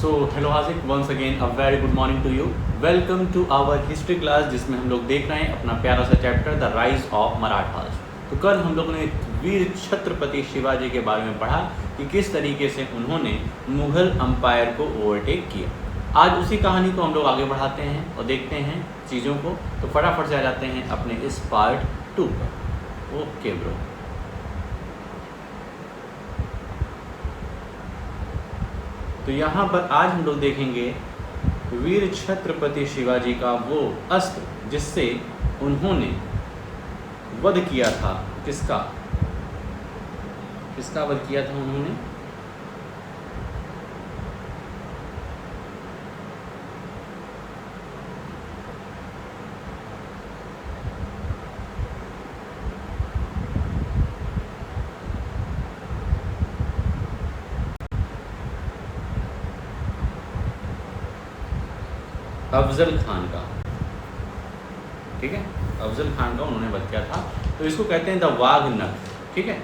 सो hello हाजिक, once again a very good morning to you. Welcome to our history class, जिसमें हम लोग देख रहे हैं अपना प्यारा सा chapter the rise of Marathas. तो कल हम लोगों ने वीर छत्रपति शिवाजी के बारे में पढ़ा कि किस तरीके से उन्होंने मुगल अंपायर को ओवरटेक किया। आज उसी कहानी को हम लोग आगे बढ़ाते हैं और देखते हैं चीज़ों को। तो फटाफट से आ जाते हैं अपने इस पार्ट 2 पर। Okay bro. तो यहाँ पर आज हम लोग देखेंगे वीर छत्रपति शिवाजी का वो अस्त्र जिससे उन्होंने वध किया था। किसका वध किया था उन्होंने? अफजल खान का। ठीक है, अफजल खान का उन्होंने वध किया था। तो इसको कहते हैं द वाघ नख। ठीक है,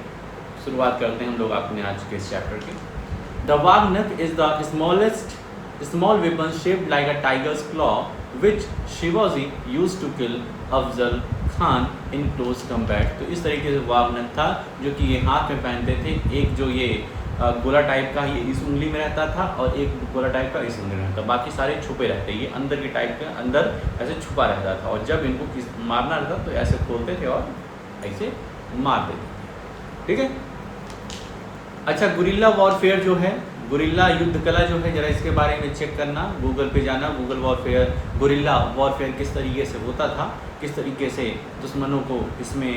शुरुआत करते हैं हम लोग अपने आज के इस चैप्टर की। The Wagh Nakh is the small weapon shaped like a tiger's claw which Shivaji used to kill Afzal Khan in close combat. तो इस तरीके से वाघ नख था जो कि ये हाथ में पहनते थे। एक जो ये गोला टाइप का ये इस उंगली में रहता था और एक गोला टाइप का इस उंगली में रहता था, बाकी सारे छुपे रहते। ये अंदर की टाइप के अंदर ऐसे छुपा रहता था और जब इनको मारना रहता तो ऐसे खोलते थे और ऐसे मार देते थे। ठीक है। अच्छा, गुरिल्ला वॉरफेयर जो है, गुरिल्ला युद्ध कला जो है, जरा इसके बारे में चेक करना, गूगल पे जाना। गूगल वॉरफेयर, गुरिल्ला वॉरफेयर किस तरीके से होता था, किस तरीके से दुश्मनों को इसमें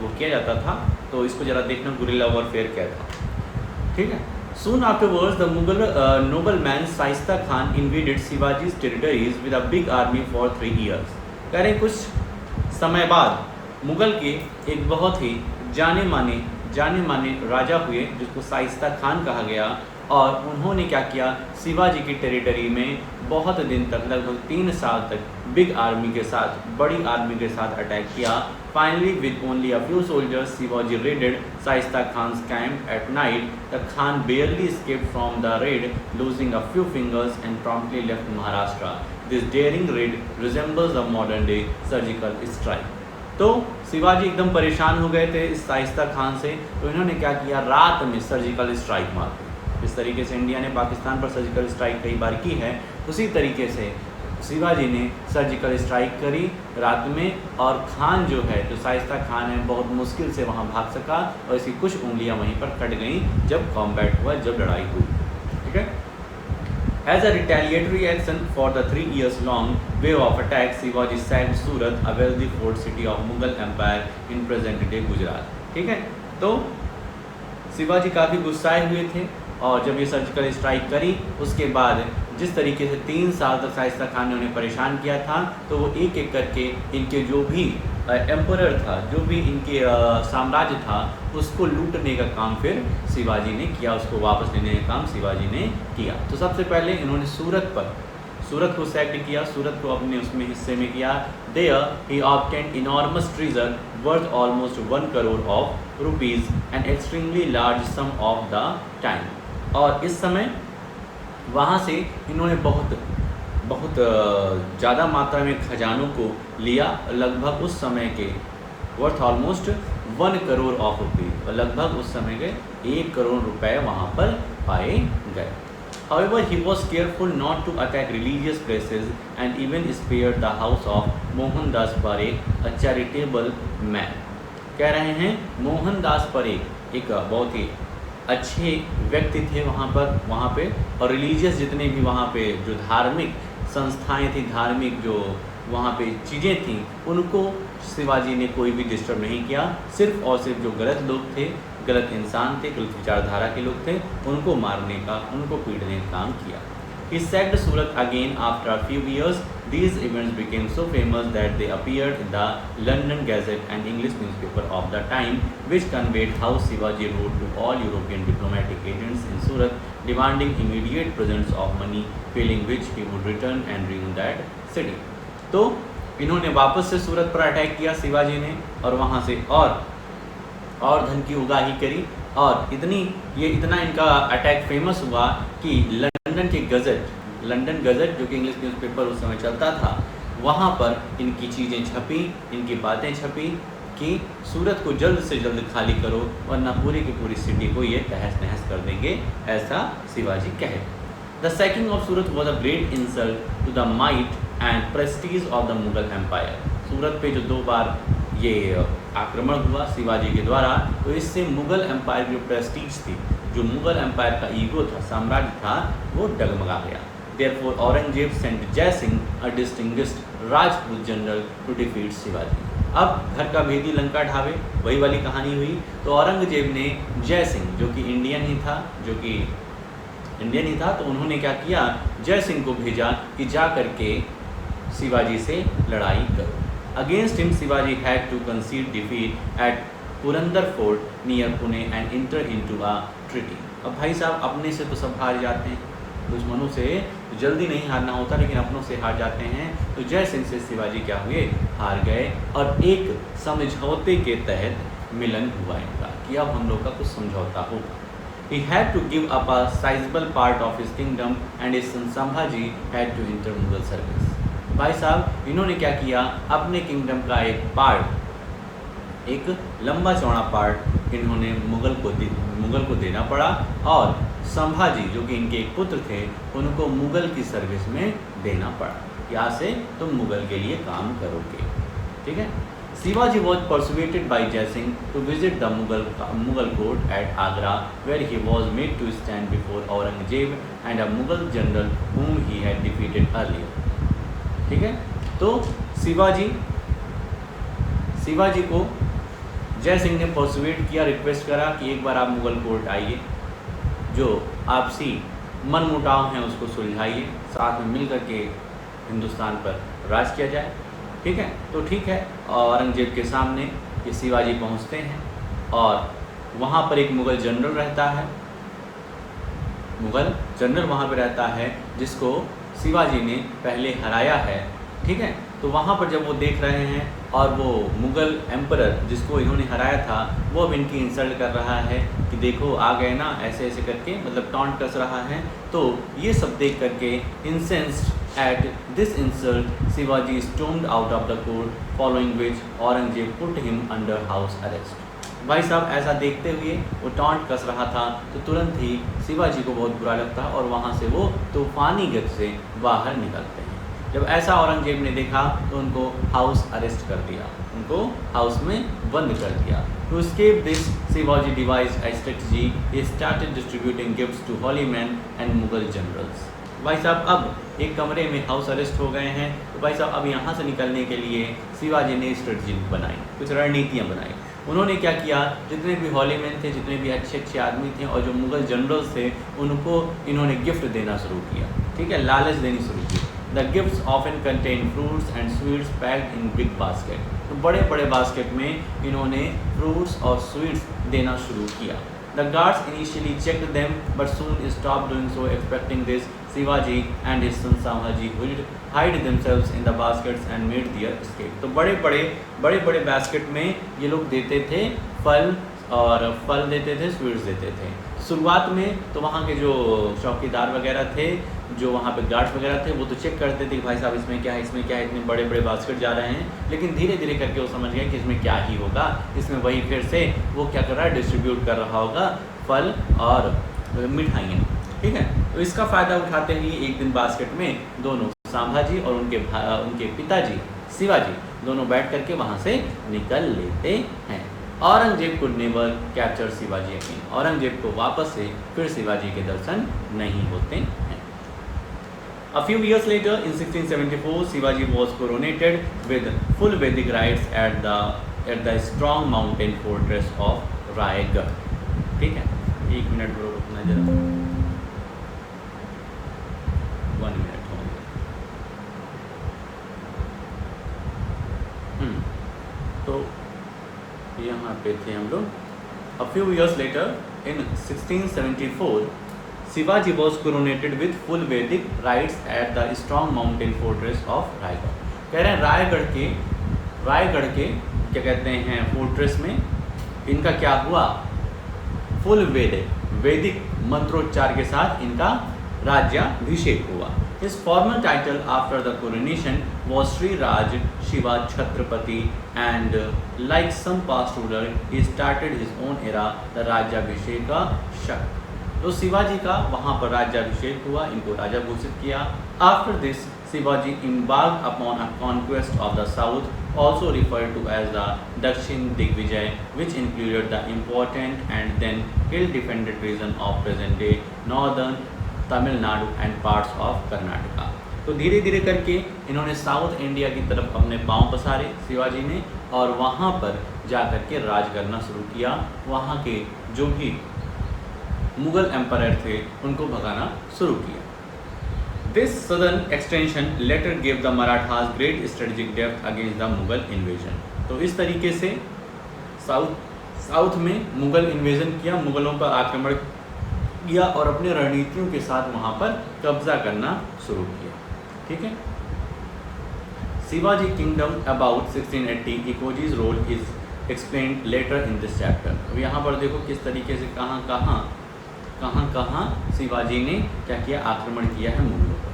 वो किया जाता था, तो इसको जरा देखना गुरिल्ला वॉरफेयर क्या था। ठीक है। Soon afterwards, the Mughal nobleman Shaista Khan invaded Shivaji's territories with a big army for 3 years. कह रहे कुछ समय बाद मुगल के एक बहुत ही जाने माने राजा हुए जिसको शाइस्ता खान कहा गया, और उन्होंने क्या किया, शिवाजी की टेरिटरी में बहुत दिन तक, लगभग 3 साल तक बिग आर्मी के साथ, बड़ी आर्मी के साथ अटैक किया। Finally, with only a few soldiers, Shivaji raided Shaista Khan's camp at night. The Khan barely escaped from the raid, losing a few fingers and promptly left Maharashtra. This daring raid resembles a modern-day surgical strike. तो शिवाजी एकदम परेशान हो गए थे इस शाइस्ता खान से, तो इन्होंने क्या किया, रात में सर्जिकल स्ट्राइक मार दी। जिस तरीके से इंडिया ने पाकिस्तान पर सर्जिकल स्ट्राइक कई बार की है, उसी तरीके से शिवाजी ने सर्जिकल स्ट्राइक करी रात में, और खान जो है, जो शाइस्ता खान है, बहुत मुश्किल से वहाँ भाग सका और इसकी कुछ उंगलियाँ वहीं पर कट गईं जब कॉम्बैट हुआ, जब लड़ाई हुई। ठीक है। As a retaliatory action for the 3 years long wave of attack, Shivaji sacked Surat, a wealthy fort city of Mughal Empire in present-day Gujarat. ठीक है। तो शिवाजी काफ़ी गुस्साए हुए थे, और जब ये सर्जिकल स्ट्राइक करी उसके बाद जिस तरीके से 3 साल तक शाइस्ता खान ने उन्हें परेशान किया था, तो वो एक एक करके इनके जो भी एम्परर था, जो भी इनके साम्राज्य था, उसको लूटने का काम फिर शिवाजी ने किया, उसको वापस लेने का काम शिवाजी ने किया। तो सबसे पहले इन्होंने सूरत को सेक्ट किया, सूरत को अपने उसमें हिस्से में किया। There he obtained enormous treasure worth almost 1 crore of rupees, an extremely large sum of the time. और इस समय वहाँ से इन्होंने बहुत ज़्यादा मात्रा में खजानों को लिया, लगभग उस समय के worth almost 1 crore of rupees, और लगभग उस समय के 1 करोड़ रुपए वहाँ पर पाए गए। However, he was careful not to attack religious places and even spared the house of Mohandas Parekh, a charitable man. कह रहे हैं मोहनदास परेख एक बहुत ही अच्छे व्यक्ति थे वहाँ पे, और रिलीजियस जितने भी वहाँ पे जो धार्मिक संस्थाएं थी, धार्मिक जो वहाँ पे चीज़ें थीं, उनको शिवाजी ने कोई भी डिस्टर्ब नहीं किया। सिर्फ और सिर्फ जो गलत लोग थे, गलत इंसान थे, गलत विचारधारा के लोग थे, उनको मारने का, उनको पीटने का काम किया। He sacked Surat again after a few years. These events became so famous that they appeared in the London Gazette, an English newspaper of the time, which conveyed how Shivaji wrote to all European diplomatic agents in Surat, demanding immediate presents of money, failing which he would return and ruin that city. तो इन्होंने वापस से सूरत पर attack किया शिवाजी ने, और वहाँ से और धन की उगाही करी, और इतना इनका अटैक फेमस हुआ कि लंदन लंदन के गज़ट, लंदन गज़ट जो कि इंग्लिश न्यूज़पेपर उस समय चलता था, वहाँ पर इनकी चीज़ें छपी, इनकी बातें छपी कि सूरत को जल्द से जल्द खाली करो वरना पूरी की पूरी सिटी को ये तहस नहस कर देंगे, ऐसा शिवाजी कहे। The sacking of Surat was a great insult to the might and prestige of the Mughal empire. Surat पे जो 2 बार ये आक्रमण हुआ शिवाजी के द्वारा, तो इससे मुगल एम्पायर की जो प्रेस्टीज थी, जो मुगल एम्पायर का ईगो था, साम्राज्य था, वो डगमगा गया। Therefore, औरंगजेब sent जय Singh, a distinguished Rajput general, to defeat Shivaji. अब घर का भेदी लंका ढावे, वही वाली कहानी हुई। तो औरंगजेब ने जय सिंह, जो कि इंडियन ही था, तो उन्होंने क्या किया, जय सिंह को भेजा कि जा करके शिवाजी से लड़ाई करो। Against him Shivaji had to concede defeat at Purandar fort near Pune and enter into a treaty. अब भाई साहब अपने से तो सब हार जाते हैं, दुश्मनों से जल्दी नहीं हारना होता, लेकिन अपनों से हार जाते हैं। तो जय सिंह से शिवाजी क्या हुए, हार गए और एक समझौते के तहत मिलन हुआ इनका कि अब हम लोग का कुछ समझौता होगा। He had to give up a sizable part of his kingdom and his son Sambhaji had to enter Mughal service। भाई साहब इन्होंने क्या किया, अपने किंगडम का एक पार्ट, एक लंबा चौड़ा पार्ट इन्होंने मुगल को देना पड़ा और संभाजी जो कि इनके एक पुत्र थे उनको मुगल की सर्विस में देना पड़ा। यहाँ से तुम मुगल के लिए काम करोगे, ठीक है। Shivaji was persuaded by Jai Singh to visit the Mughal court at Agra where he was made to stand before Aurangzeb and a Mughal general whom he had defeated earlier। ठीक है, तो शिवाजी को जय सिंह ने परसुएट किया, रिक्वेस्ट करा कि एक बार आप मुगल कोर्ट आइए, जो आपसी मनमुटाव हैं उसको सुलझाइए, साथ में मिल करके हिंदुस्तान पर राज किया जाए। ठीक है, तो ठीक है, औरंगजेब के सामने ये शिवाजी पहुंचते हैं और वहाँ पर एक मुग़ल जनरल रहता है, मुग़ल जनरल वहाँ पर रहता है जिसको शिवाजी ने पहले हराया है। ठीक है, तो वहाँ पर जब वो देख रहे हैं और वो मुग़ल एम्परर जिसको इन्होंने हराया था वो अब इनकी इंसल्ट कर रहा है कि देखो आ गए ना, ऐसे ऐसे करके मतलब टॉन्ट कस रहा है। तो ये सब देख करके incensed at this insult Shivaji stormed out of the court following which Aurangzeb put him under house arrest. भाई साहब ऐसा देखते हुए वो टॉन्ट कस रहा था तो तुरंत ही शिवाजी को बहुत बुरा लगता और वहाँ से वो तूफ़ानी गति से बाहर निकलते हैं। जब ऐसा औरंगजेब ने देखा तो उनको हाउस अरेस्ट कर दिया, उनको हाउस में बंद कर दिया। To escape this Shivaji devised a strategy, he started distributing gifts to holy man and Mughal generals. भाई साहब अब एक कमरे में हाउस अरेस्ट हो गए हैं, तो भाई साहब अब यहाँ से निकलने के लिए शिवाजी ने स्ट्रेटजी बनाई, कुछ रणनीतियाँ बनाई। उन्होंने क्या किया, जितने भी हॉली मैन थे, जितने भी अच्छे अच्छे आदमी थे और जो मुगल जनरल्स थे उनको इन्होंने गिफ्ट देना शुरू किया। ठीक है, लालच देनी शुरू की। The gifts often contain fruits and sweets packed in big basket। तो बड़े बड़े बास्केट में इन्होंने फ्रूट्स और स्वीट्स देना शुरू किया। The guards initially checked them but soon stopped doing so, expecting this Shivaji and his son Sambhaji would hide themselves in the baskets and made their escape। तो बड़े बड़े बास्केट में ये लोग देते थे फल देते थे, स्वीट्स देते थे। शुरुआत में तो वहाँ के जो चौकीदार वगैरह थे, जो वहाँ पे गार्ड्स वगैरह थे, वो तो चेक करते थे कि भाई साहब इसमें क्या है, इसमें क्या है, इतने बड़े बड़े बास्केट जा रहे हैं। लेकिन धीरे धीरे करके वो समझ गए कि इसमें क्या ही होगा, इसमें वही फिर से वो क्या कर रहा है, डिस्ट्रीब्यूट कर रहा होगा फल और मिठाइयाँ। ठीक है, तो इसका फ़ायदा उठाते हुए एक दिन बास्केट में दोनों संभाजी और उनके पिताजी शिवाजी दोनों बैठ करके वहाँ से निकल लेते हैं। Aurangzeb could never capture Shivaji again। Aurangzeb को वापस से फिर शिवाजी के दर्शन नहीं होते हैं। A few years later, in 1674, Shivaji was coronated with full Vedic rites at the strong mountain fortress of Raigad। ठीक है, एक मिनट रुकना जरा, 1 मिनट हो गया। तो यहाँ पे थे हम लोग। A few years later, in 1674, Shivaji was coronated with full Vedic rites at the strong mountain fortress of Raigad। कह रहे हैं रायगढ़ के क्या कहते हैं फोर्ट्रेस में इनका क्या हुआ, फुल वैदिक मंत्रोच्चार के साथ इनका राज्याभिषेक हुआ। His formal title after the coronation was Sri Raj Shiva Chhatrapati, and like some past ruler, he started his own era, the Rajyabhisheka Shak. तो शिवाजी का वहाँ पर राज्याभिषेक हुआ, इनको राजा घोषित किया। After this, Shivaji embarked upon a conquest of the south, also referred to as the Dakshin Digvijay, which included the important and then ill-defended region of present-day northern Tamil Nadu and parts of Karnataka. तो धीरे धीरे करके इन्होंने south India की तरफ अपने पांव पसारे शिवाजी ने, और वहाँ पर जा कर के राज करना शुरू किया। वहाँ के जो भी मुगल एम्पायर थे उनको भगाना शुरू किया। This southern extension later give the Marathas great strategic depth against the Mughal invasion. तो इस तरीके से साउथ में मुगल इन्वेजन किया, मुगलों पर आक्रमण किया और अपने रणनीतियों के साथ वहाँ पर कब्जा करना शुरू किया। ठीक है। Shivaji kingdom about 1680 Ekoji's role is explained later in this chapter. तो यहाँ पर देखो किस तरीके से कहाँ शिवाजी ने क्या किया, आक्रमण किया है मुगलों पर।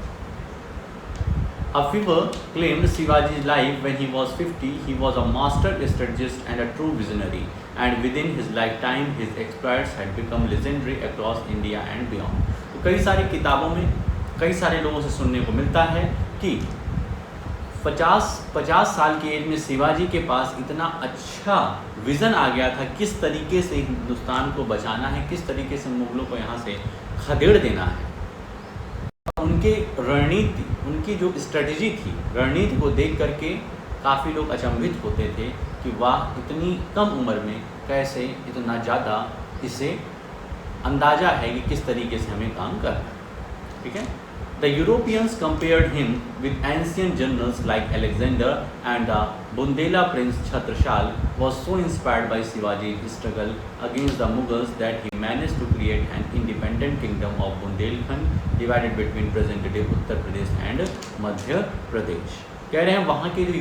A figure claimed Shivaji's life when he was 50. He was a master strategist and a true visionary, and within his lifetime, his exploits had become legendary across India and beyond. तो कई सारी किताबों में कई सारे लोगों से सुनने को मिलता है कि 50 साल की एज में शिवाजी के पास इतना अच्छा विज़न आ गया था, किस तरीके से हिंदुस्तान को बचाना है, किस तरीके से मुगलों को यहाँ से खदेड़ देना है। उनके रणनीति, उनकी जो स्ट्रेटजी थी, रणनीति को देख करके काफ़ी लोग अचंभित होते थे कि वाह, इतनी कम उम्र में कैसे इतना ज़्यादा इसे अंदाज़ा है कि किस तरीके से हमें काम करना है। ठीक है। The Europeans compared him with ancient generals like Alexander, and the Bundela prince Chhatrashal was so inspired by Shivaji's struggle against the Mughals that he managed to create an independent kingdom of Bundelkhand divided between present-day Uttar Pradesh and Madhya Pradesh। कह रहे हैं वहाँ के जो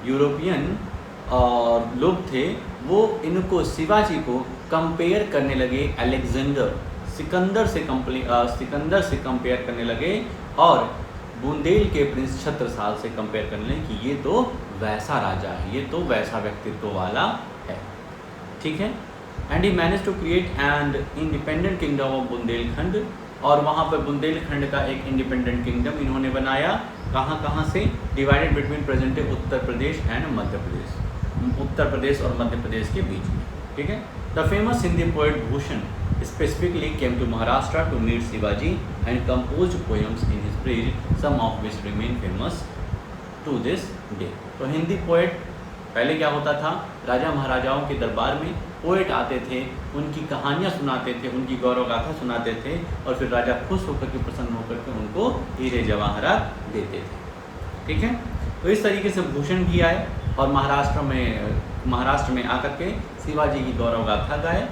European लोग थे वो इनको शिवाजी को कंपेयर करने लगे सिकंदर से कंपेयर करने लगे, और बुंदेल के प्रिंस छत्रसाल से कंपेयर करने लगे कि ये तो वैसा राजा है, ये तो वैसा व्यक्तित्व वाला है। ठीक है। And he manage to create and independent kingdom of Bundelkhand, और वहाँ पर बुंदेलखंड का एक इंडिपेंडेंट किंगडम इन्होंने बनाया। कहाँ से? Divided between present day Uttar Pradesh and Madhya Pradesh, Uttar Pradesh और मध्य प्रदेश के बीच में। ठीक है। The famous Hindi poet Bhushan specifically came to Maharashtra to meet Shivaji and composed poems in his praise, some of which remain famous to this day। तो हिंदी पोएट पहले क्या होता था, राजा महाराजाओं के दरबार में पोएट आते थे, उनकी कहानियाँ सुनाते थे, उनकी गौरव गाथा सुनाते थे, और फिर राजा खुश होकर के प्रसन्न होकर के उनको हीरे जवाहरात देते थे। ठीक है। तो इस तरीके से भूषण भी आए और महाराष्ट्र में आकर के शिवाजी की गौरव गाथा गाए,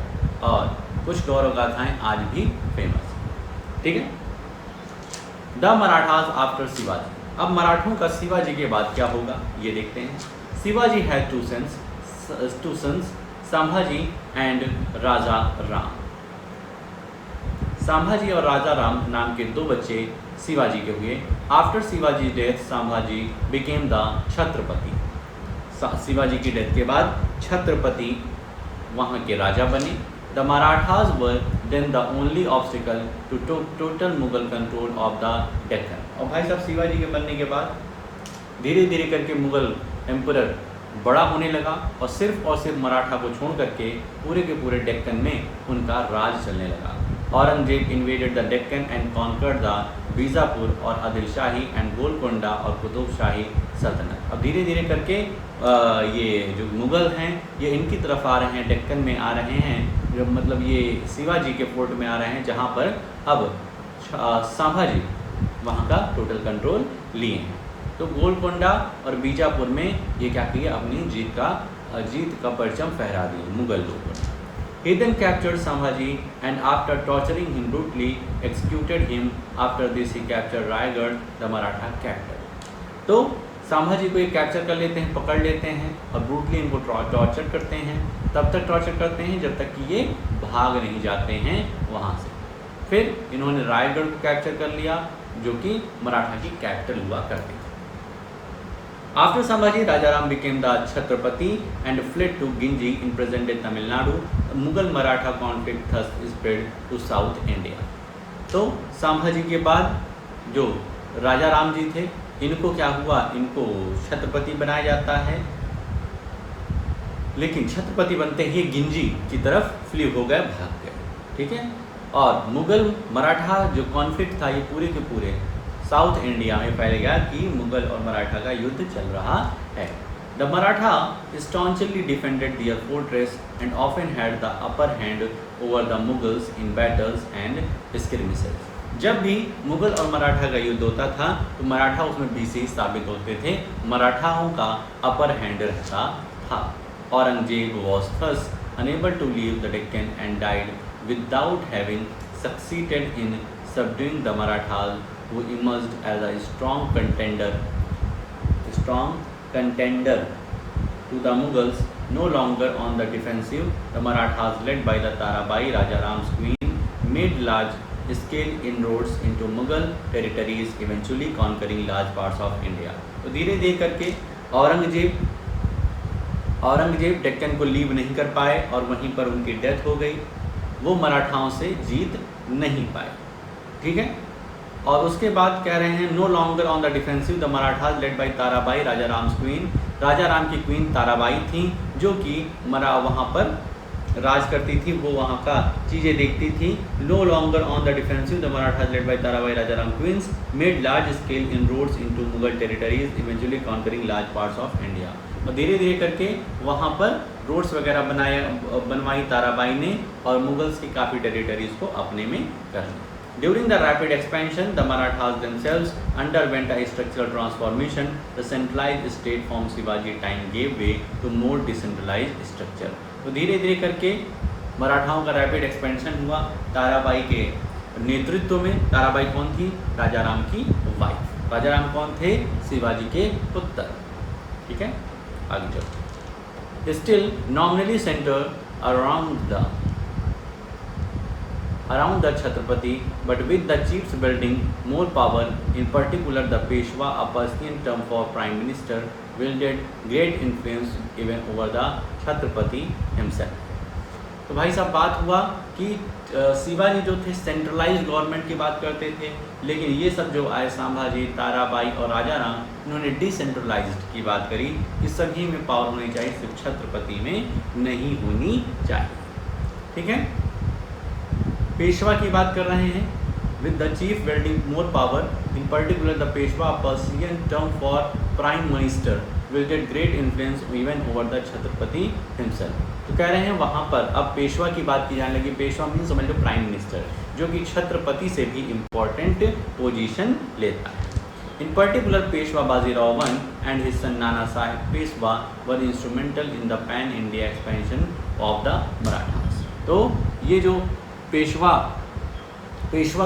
और कुछ गौरव गाथाएँ आज भी फेमस। ठीक है। The Marathas after Shivaji. अब मराठों का शिवाजी के बाद क्या होगा ये देखते हैं। Shivaji had two sons Sambhaji and Raja Ram. Sambhaji और राजा राम नाम के 2 बच्चे शिवाजी के हुए। After Shivaji death Sambhaji became the Chhatrapati. Shivaji की डेथ के बाद छत्रपति वहाँ के राजा बने। The Marathas were then the only obstacle to total Mughal control of the Deccan। और भाई साहब शिवाजी के बनने के बाद धीरे धीरे करके मुगल एम्परर बड़ा होने लगा, और सिर्फ मराठा को छोड़ करके पूरे के पूरे डेक्कन में उनका राज चलने लगा। Aurangzeb invaded the Deccan and conquered the Bijapur और आदिल शाही एंड गोलकोंडा और कुतुब शाही सल्तनत। अब धीरे धीरे करके ये जो मुग़ल हैं ये इनकी तरफ आ रहे हैं, डेक्कन में आ रहे हैं, जो मतलब ये शिवाजी के फोर्ट में आ रहे हैं, जहाँ पर अब संभाजी वहाँ का टोटल कंट्रोल लिए हैं। तो गोलकोंडा और बीजापुर में ये क्या किया, अपनी जीत का परचम फहरा दिए मुग़ल लोगों ने। He then captured Sambhaji and after torturing him brutally executed him। After this he captured Raigad, the Maratha capital। तो संभाजी को ये कैप्चर कर लेते हैं, पकड़ लेते हैं और ब्रूटली इनको टॉर्चर करते हैं। तब तक टॉर्चर करते हैं जब तक कि ये भाग नहीं जाते हैं वहाँ से। फिर इन्होंने रायगढ़ को कैप्चर कर लिया, जो कि मराठा की कैपिटल हुआ करती थी। After Sambhaji, Rajaram became the Chhatrapati and fled to Ginji in present-day Tamil Nadu. The Mughal-Maratha conflict thus spread to South India. तो संभाजी के बाद जो राजा राम जी थे, इनको क्या हुआ, इनको छत्रपति बनाया जाता है, लेकिन छत्रपति बनते ही गिंजी की तरफ फ्ली हो गए, भाग गए, ठीक है। और मुगल मराठा जो कॉन्फ्लिक्ट था, ये पूरे के पूरे साउथ इंडिया में फैल गया कि मुगल और मराठा का युद्ध चल रहा है। The Maratha staunchly defended their fortress and often had the upper hand over the Mughals in battles and skirmishes. जब भी मुगल और मराठा का युद्ध होता था तो मराठा उसमें विजयी साबित होते थे, मराठाओं का अपर हैंड रहता था। Aurangzeb was thus unable to leave the Deccan and died without having succeeded in subduing the Marathas, who emerged as a strong contender to the Mughals. No longer on the defensive, the Marathas, led by the Tarabai, Rajaram's queen, made large-scale inroads into Mughal territories, eventually conquering large parts of India. तो धीरे धीरे करके औरंगजेब डेक्कन को leave नहीं कर पाए और वहीं पर उनकी डेथ हो गई, वो मराठाओं से जीत नहीं पाए, ठीक है। और उसके बाद कह रहे हैं no longer on the defensive the Marathas led by Tarabai, Raja Ram's queen, Raja Ram की क्वीन ताराबाई थी, जो कि वहाँ पर राज करती थी, वो वहाँ का चीज़ें देखती थी। No longer on the defensive the Marathas led by Tarabai, Raja Ram queens made large scale inroads into Mughal territories, eventually conquering large parts of India. और धीरे धीरे करके वहाँ पर रोड्स वगैरह बनवाई ताराबाई ने और मुगल्स की काफ़ी टेरिटरीज को अपने में कर लिया। During the rapid expansion, the Marathas themselves underwent a structural transformation. The centralized state from Shivaji time gave way to more decentralized structure. तो धीरे धीरे करके मराठाओं का रैपिड एक्सपेंशन हुआ ताराबाई के नेतृत्व में। ताराबाई कौन थी? राजा राम की वाइफ। राजा राम कौन थे? शिवाजी के पुत्र, ठीक है। आगे चलो। Still nominally centered around the Chhatrapati, but with the chiefs building more power, in particular the Peshwa, a Persian term for prime minister, wielded great influence even over the Chhatrapati himself. तो भाई साहब बात हुआ कि शिवाजी जो थे centralised government की बात करते थे, लेकिन ये सब जो आए संभाजी, ताराबाई और राजा राम, इन्होंने डिसेंट्रलाइज्ड की बात करी। इस सभी में पावर होनी चाहिए, सिर्फ छत्रपति में नहीं होनी चाहिए, ठीक है। पेशवा की बात कर रहे हैं, with the chief building more power, in particular the Peshwa, Persian term for prime minister, will get great influence even over the Chhatrapati himself. तो कह रहे हैं वहाँ पर अब पेशवा की बात की जाने लगी। पेशवा मीन समझ लो प्राइम मिनिस्टर, जो कि छत्रपति से भी इम्पोर्टेंट पोजीशन लेता है। In particular Peshwa Bajirao one and his son Nana Saheb Peshwa were instrumental in the pan India expansion of the Marathas. तो ये जो पेशवा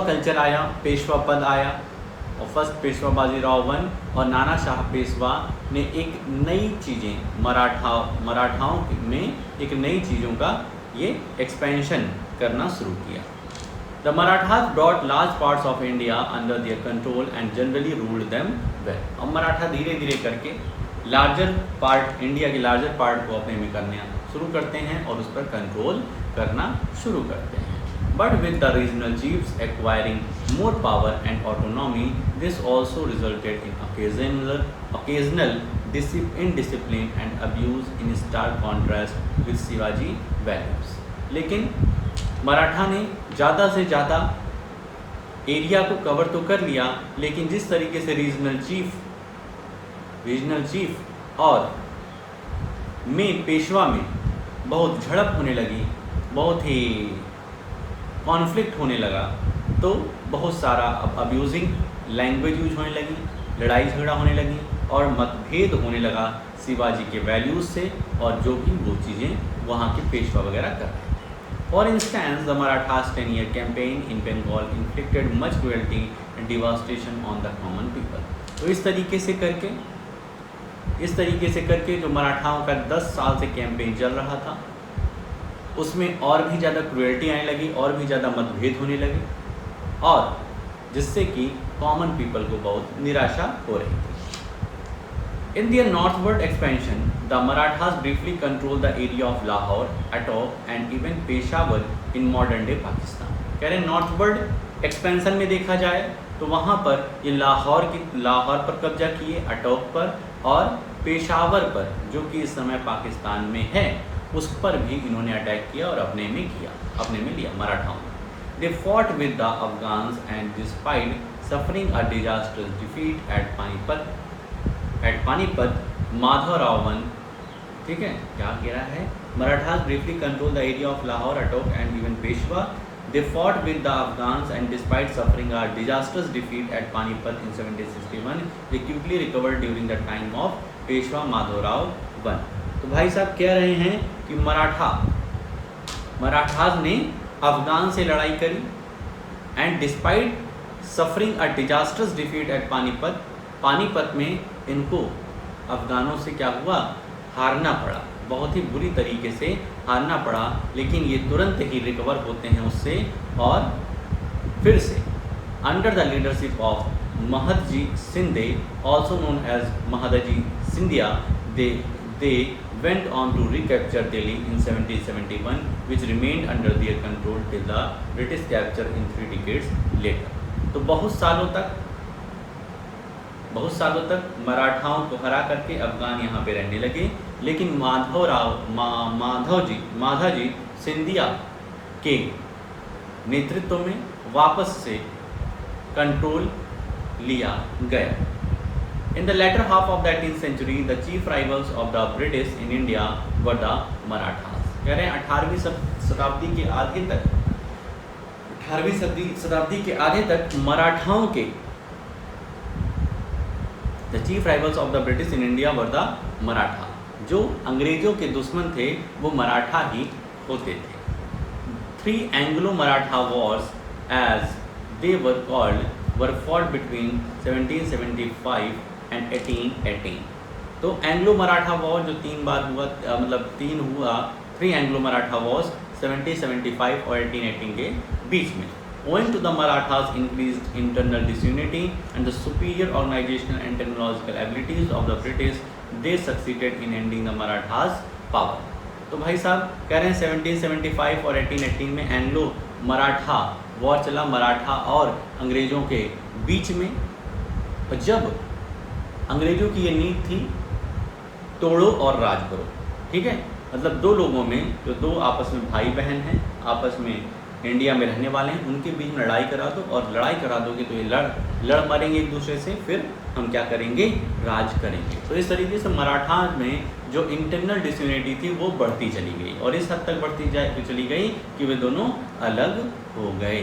कल्चर आया, पेशवा पद आया, और फर्स्ट पेशवा बाजीराव वन और नाना शाह पेशवा ने एक नई चीज़ें मराठाओं में एक नई चीज़ों का ये एक्सपेंशन करना शुरू किया। The Marathas brought large parts of India under their control and generally ruled them well. अब मराठा धीरे धीरे करके लार्जर पार्ट, इंडिया के लार्जर पार्ट को अपने में करना शुरू करते हैं और उस पर कंट्रोल करना शुरू करते हैं। But with the regional chiefs acquiring more power and autonomy, this also resulted in occasional indiscipline and abuse in stark contrast with Shivaji values. लेकिन मराठा ने ज़्यादा से ज़्यादा एरिया को कवर तो कर लिया, लेकिन जिस तरीके से रीजनल चीफ और पेशवा में बहुत झड़प होने लगी, बहुत ही कॉन्फ्लिक्ट होने लगा, तो बहुत सारा अब अब्यूजिंग लैंग्वेज यूज होने लगी, लड़ाई झगड़ा होने लगी और मतभेद होने लगा शिवाजी के वैल्यूज़ से और जो भी वो चीज़ें वहाँ के पेशवा वगैरह कर रहे थे। For instance the Marathas 10-year campaign in Bengal inflicted much cruelty and devastation on the common people. तो इस तरीके से करके जो मराठाओं का 10 साल से कैंपेन चल रहा था, उसमें और भी ज़्यादा क्रुएल्टी आने लगी और भी ज़्यादा मतभेद होने लगे, और जिससे कि कॉमन पीपल को बहुत निराशा हो रही थी। In their northward expansion, the Marathas briefly controlled the area of Lahore, Attock and even Peshawar in modern day Pakistan. कह रहे नॉर्थवर्ड एक्सपेंशन में देखा जाए तो वहाँ पर ये लाहौर पर कब्जा किए, अटोक पर और पेशावर पर, जो कि इस समय पाकिस्तान में है, उस पर भी इन्होंने अटैक किया और अपने में लिया मराठाओं। They fought with the Afghans and despite suffering a disastrous defeat at Panipat, Madhavrao one, ठीक है, क्या कह रहा है, Marathas briefly control the area of Lahore, Attock and even Peshawar. They fought with the Afghans and despite suffering a disastrous defeat at Panipat in 1761, they quickly recovered during the time of Peshwa Madhavrao one. तो भाई साहब कह रहे हैं कि मराठास ने अफगान से लड़ाई करी and despite suffering a disasters defeat at Panipat में इनको अफगानों से क्या हुआ, हारना पड़ा, बहुत ही बुरी तरीके से हारना पड़ा, लेकिन ये तुरंत ही रिकवर होते हैं उससे और फिर से under the leadership of Mahadji Shinde, also known as Mahadji Scindia, they went on to recapture Delhi in 1771, which remained under their control till the British capture in 3 decades later. तो बहुत सालों तक मराठाओं को हरा करके अफगान यहाँ पे रहने लगे, लेकिन माधाजी सिंधिया के नेतृत्व में वापस से कंट्रोल लिया गया. In the latter half of the 18th century, the chief rivals of the British in India were the Marathas. कह रहे हैं 18वीं शताब्दी के आधे तक मराठाओं के The chief rivals of the British in India were the Maratha. जो अंग्रेजों के दुश्मन थे वो मराठा ही होते थे. 3 Anglo-Maratha wars, as they were called, were fought between 1775 and 1818. तो एंग्लो मराठा वॉर जो 3 बार हुआ, मतलब 3 एंग्लो मराठा वॉर्स 1775 और 1818 के बीच में. Owing to the Marathas' increased internal disunity and the superior organizational and technological abilities of the British, they succeeded in ending the Marathas' power. तो भाई साहब कह रहे हैं 1775 और 1818 में एंग्लो मराठा वॉर चला, मराठा और अंग्रेज़ों के बीच में. और जब अंग्रेज़ों की ये नीति थी तोड़ो और राज करो, ठीक है, मतलब 2 लोगों में जो 2 आपस में भाई बहन हैं, आपस में इंडिया में रहने वाले हैं, उनके बीच में लड़ाई करा दो, और लड़ाई करा दोगे तो ये लड़ मरेंगे एक दूसरे से, फिर हम क्या करेंगे, राज करेंगे. तो इस तरीके से मराठा में जो इंटरनल डिसयूनिटी थी वो बढ़ती चली गई, और इस हद तक बढ़ती चली गई कि वे दोनों अलग हो गए.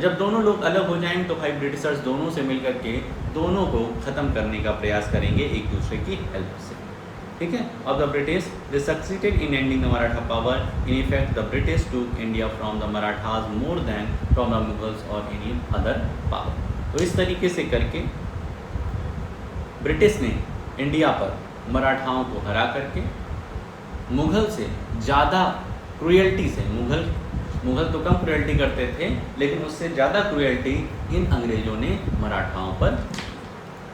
जब दोनों लोग अलग हो जाएंगे तो भाई ब्रिटिशर्स दोनों से मिलकर के दोनों को ख़त्म करने का प्रयास करेंगे एक दूसरे की हेल्प से, ठीक है. Of the British they succeeded in ending the Maratha power. In effect the British took India from the Marathas more than from the Mughals or any other power. तो इस तरीके से करके ब्रिटिश ने इंडिया पर मराठाओं को हरा करके मुग़ल से ज़्यादा क्रूएल्टी से, मुग़ल तो कम क्रूएल्टी करते थे, लेकिन उससे ज़्यादा क्रूएल्टी इन अंग्रेज़ों ने मराठाओं पर.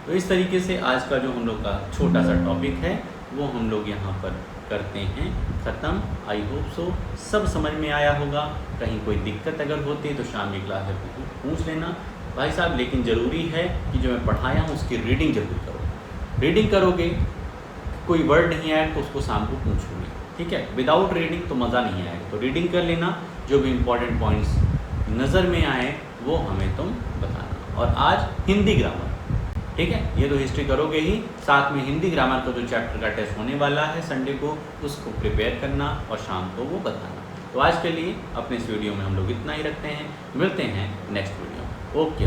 तो इस तरीके से आज का जो हम लोग का छोटा सा टॉपिक है वो हम लोग यहाँ पर करते हैं ख़त्म. आई होप सो सब समझ में आया होगा. कहीं कोई दिक्कत अगर होती है तो शाम की क्लास में पूछ लेना भाई साहब, लेकिन ज़रूरी है कि जो मैं पढ़ाया हूँ उसकी रीडिंग जरूर करो. रीडिंग करोगे, कोई वर्ड नहीं आया तो उसको शाम को पूछोगे, ठीक है. विदाउट रीडिंग तो मज़ा नहीं आएगा. तो रीडिंग कर लेना, जो भी इम्पोर्टेंट पॉइंट्स नज़र में आए वो हमें तुम बताना. और आज हिंदी ग्रामर, ठीक है, ये तो हिस्ट्री करोगे ही, साथ में हिंदी ग्रामर का जो चैप्टर का टेस्ट होने वाला है संडे को, उसको प्रिपेयर करना और शाम को वो बताना. तो आज के लिए अपने इस वीडियो में हम लोग इतना ही रखते हैं. मिलते हैं नेक्स्ट वीडियो में. ओके.